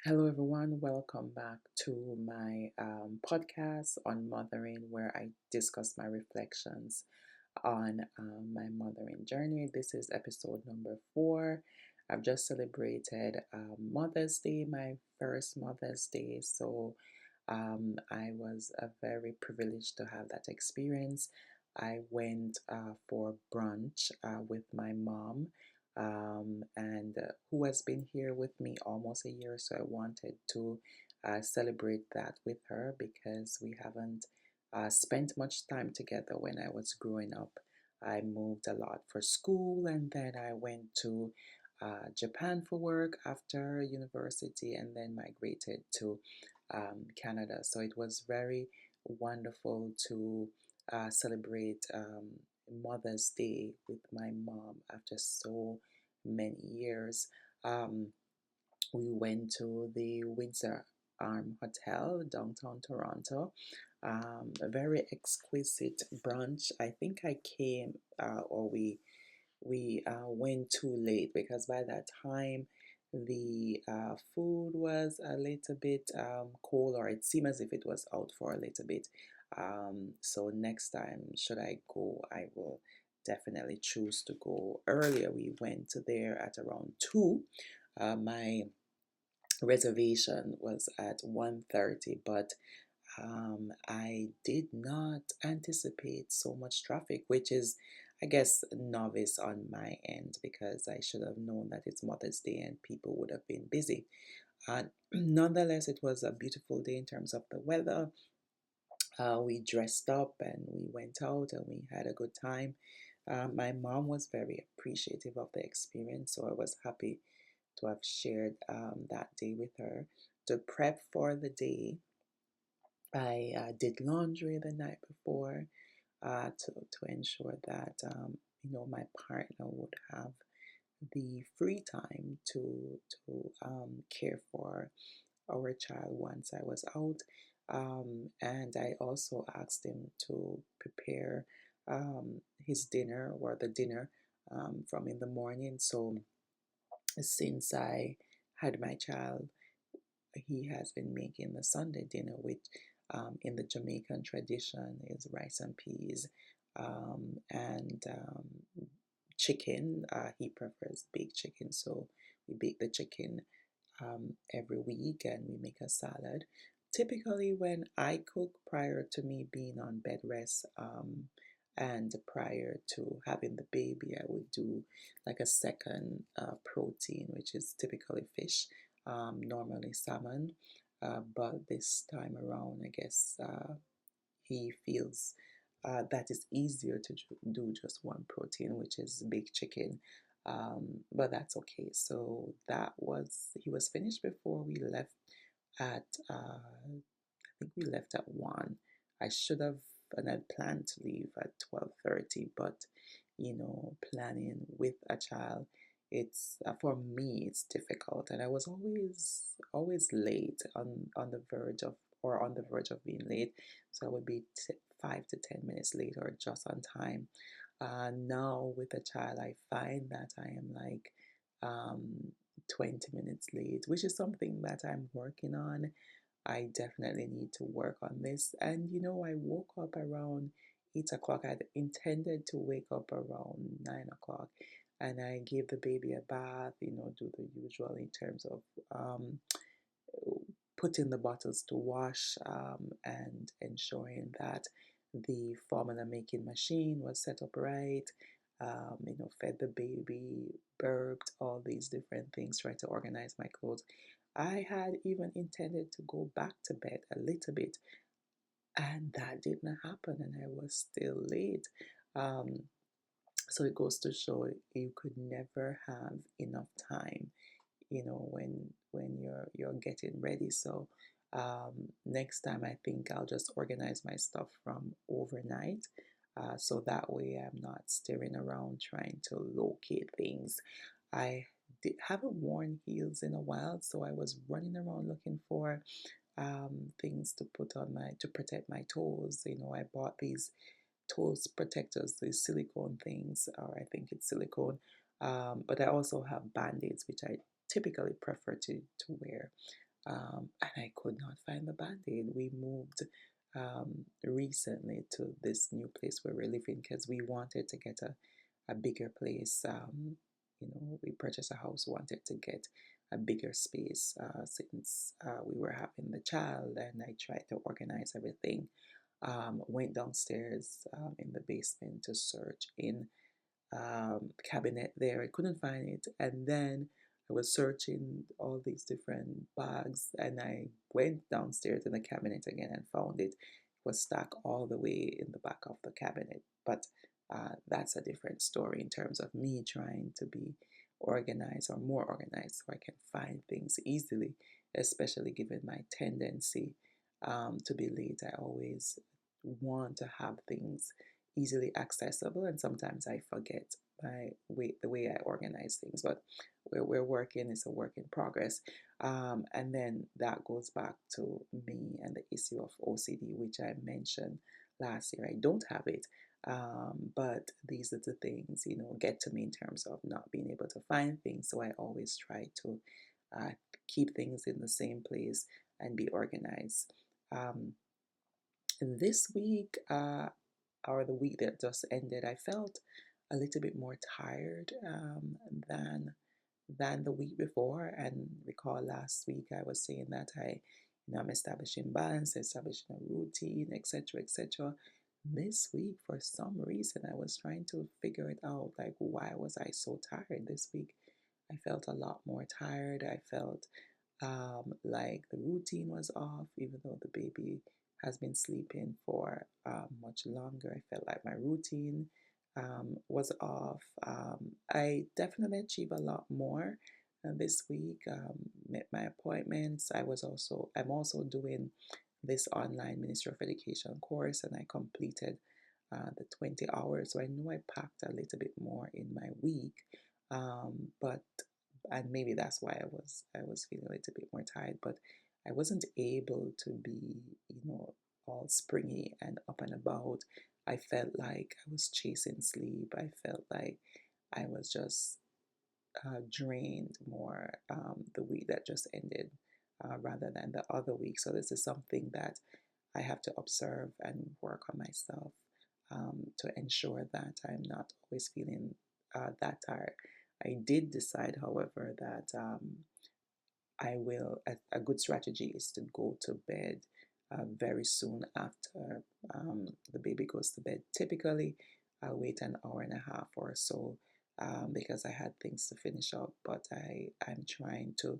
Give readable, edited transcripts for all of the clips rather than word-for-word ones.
Hello, everyone. Welcome back to my podcast on mothering, where I discuss my reflections on my mothering journey. This is episode number 4. I've just celebrated Mother's Day, my first Mother's Day. So I was very privileged to have that experience. I went for brunch with my mom, and who has been here with me almost a year. So I wanted to celebrate that with her because we haven't spent much time together when I was growing up. I moved a lot for school, and then I went to Japan for work after university, and then migrated to Canada. So it was very wonderful to celebrate Mother's Day with my mom after so many years. Um, we went to the Windsor Hotel, downtown Toronto. A very exquisite brunch. I think I came or we went too late because by that time the food was a little bit cold, or it seemed as if it was out for a little bit. So next time, should I go, I will definitely choose to go earlier. We went there at around 2. My reservation was at 1:30, but I did not anticipate so much traffic, which is, I guess, novice on my end because I should have known that it's Mother's Day and people would have been busy. Nonetheless, it was a beautiful day in terms of the weather. We dressed up and we went out and we had a good time. My mom was very appreciative of the experience, so I was happy to have shared that day with her. To prep for the day, I did laundry the night before to ensure that my partner would have the free time to care for our child once I was out. And I also asked him to prepare his dinner or the dinner from in the morning. So since I had my child, he has been making the Sunday dinner, which in the Jamaican tradition is rice and peas and chicken. He prefers baked chicken, so we bake the chicken every week and we make a salad. Typically, when I cook prior to me being on bed rest, and prior to having the baby, I would do like a second protein, which is typically fish, normally salmon. But this time around, I guess he feels that it's easier to do just one protein, which is baked chicken. But that's okay. So he was finished before we left at, I think we left at 1. I should have, and I'd planned to leave at 12:30, but planning with a child, it's for me, it's difficult. And I was always late on the verge of, or on the verge of being late. So I would be 5 to 10 minutes late or just on time. Now with a child, I find that I am like um, 20 minutes late, which is something that I'm working on. I definitely need to work on this. And I woke up around 8 o'clock. I'd intended to wake up around 9 o'clock, and I gave the baby a bath, do the usual in terms of putting the bottles to wash, and ensuring that the formula making machine was set up right, fed the baby, burped, all these different things, try to organize my clothes. I had even intended to go back to bed a little bit, and that didn't happen, and I was still late. Um, so it goes to show you could never have enough time, when you're getting ready. So next time I think I'll just organize my stuff from overnight, so that way I'm not staring around trying to locate things. I haven't worn heels in a while, so I was running around looking for things to put on my to protect my toes. I bought these toes protectors, these silicone things, or I think it's silicone. But I also have band-aids, which I typically prefer to wear. and I could not find the band-aid. We moved recently to this new place where we're living because we wanted to get a bigger place. We purchased a house, wanted to get a bigger space since we were having the child, and I tried to organize everything. Went downstairs in the basement to search in cabinet there. I couldn't find it. And then I was searching all these different bags, and I went downstairs in the cabinet again and found it. It was stuck all the way in the back of the cabinet. But that's a different story in terms of me trying to be organized or more organized so I can find things easily, especially given my tendency to be late. I always want to have things easily accessible, and sometimes I forget the way I organize things. But we're working, it's a work in progress. And then that goes back to me and the issue of OCD, which I mentioned last year. I don't have it, but these are the things, get to me in terms of not being able to find things. So I always try to uh, keep things in the same place and be organized. Um, this week, or the week that just ended, I felt a little bit more tired than the week before. And recall last week I was saying that I'm establishing balance, establishing a routine, etc., etc. This week, for some reason, I was trying to figure it out. Like, why was I so tired this week? I felt a lot more tired. I felt like the routine was off, even though the baby has been sleeping for much longer. I felt like my routine was off. I definitely achieved a lot more this week. Met my appointments. I'm also doing this online Ministry of Education course, and I completed the 20 hours. So I know I packed a little bit more in my week, but and maybe that's why I was feeling a little bit more tired, but I wasn't able to be, all springy and up and about. I felt like I was chasing sleep. I felt like I was just drained more the week that just ended rather than the other week. So this is something that I have to observe and work on myself to ensure that I'm not always feeling that tired. I did decide, however, that a good strategy is to go to bed very soon after the baby goes to bed. Typically, I'll wait an hour and a half or so because I had things to finish up, but I'm trying to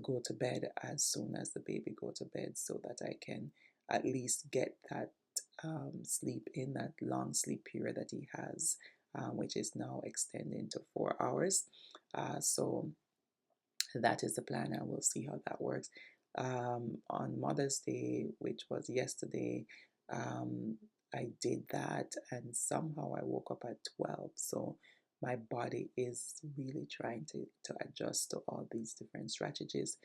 go to bed as soon as the baby go to bed so that I can at least get that sleep in, that long sleep period that he has, which is now extending to 4 hours. So that is the plan. I will see how that works. On Mother's Day, which was yesterday, um, I did that, and somehow I woke up at 12. So my body is really trying to adjust to all these different strategies.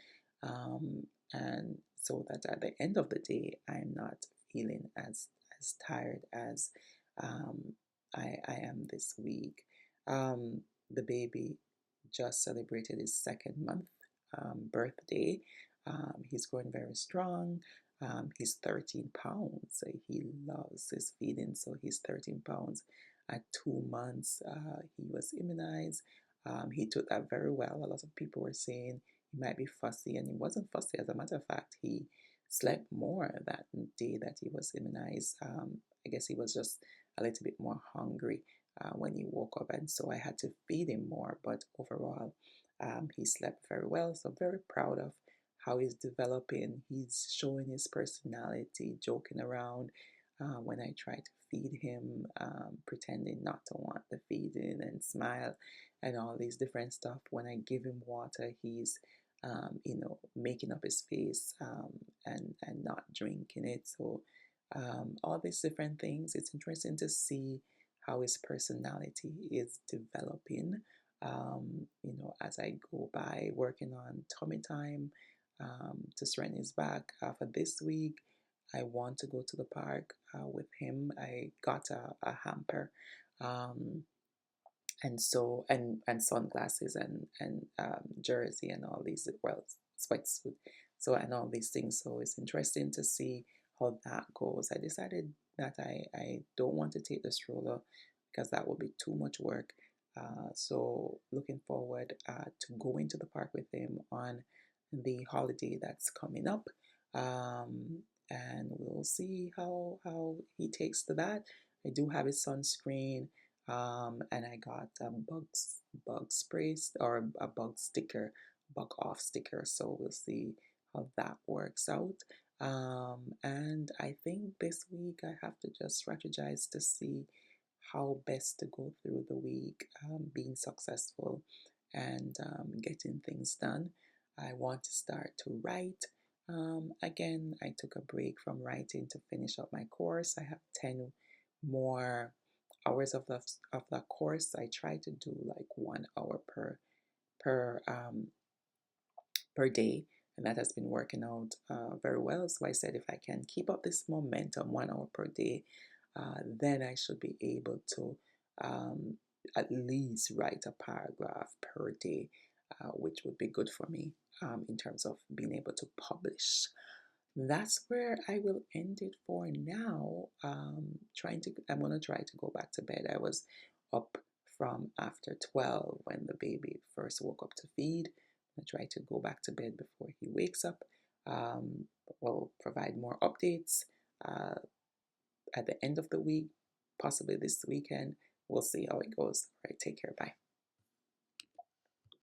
Um, and so that at the end of the day, I'm not feeling as tired as um, I am this week. The baby just celebrated his second month birthday. He's growing very strong. He's 13 pounds. So he loves his feeding. So he's 13 pounds. At 2 months, he was immunized. He took that very well. A lot of people were saying he might be fussy, and he wasn't fussy. As a matter of fact, he slept more that day that he was immunized. I guess he was just a little bit more hungry when he woke up, and so I had to feed him more. But overall, he slept very well, so I'm very proud of how he's developing. He's showing his personality, joking around when I try to feed him, pretending not to want the feeding and smile and all these different stuff. When I give him water, he's making up his face and not drinking it. So all these different things. It's interesting to see how his personality is developing. As I go by working on tummy time to strengthen his back. For this week, I want to go to the park with him. I got a hamper. Um, and sunglasses and jersey and all these, well, sweatsuit. So, and all these things. So it's interesting to see how that goes. I decided that I don't want to take the stroller because that would be too much work. So looking forward to going to the park with him on the holiday that's coming up. And we'll see how he takes to that. I do have his sunscreen, and I got a bug spray or a bug sticker, bug off sticker. So we'll see how that works out. And I think this week I have to just strategize to see how best to go through the week, being successful and getting things done. I want to start to write. Again, I took a break from writing to finish up my course. I have 10 more hours of that course. I try to do like 1 hour per per day, and that has been working out very well. So I said if I can keep up this momentum 1 hour per day, then I should be able to um, at least write a paragraph per day, which would be good for me in terms of being able to publish. That's where I will end it for now. I'm gonna try to go back to bed. I was up from after 12 when the baby first woke up to feed. I try to go back to bed before he wakes up. We'll provide more updates uh, at the end of the week, possibly this weekend. We'll see how it goes. All right, take care. Bye.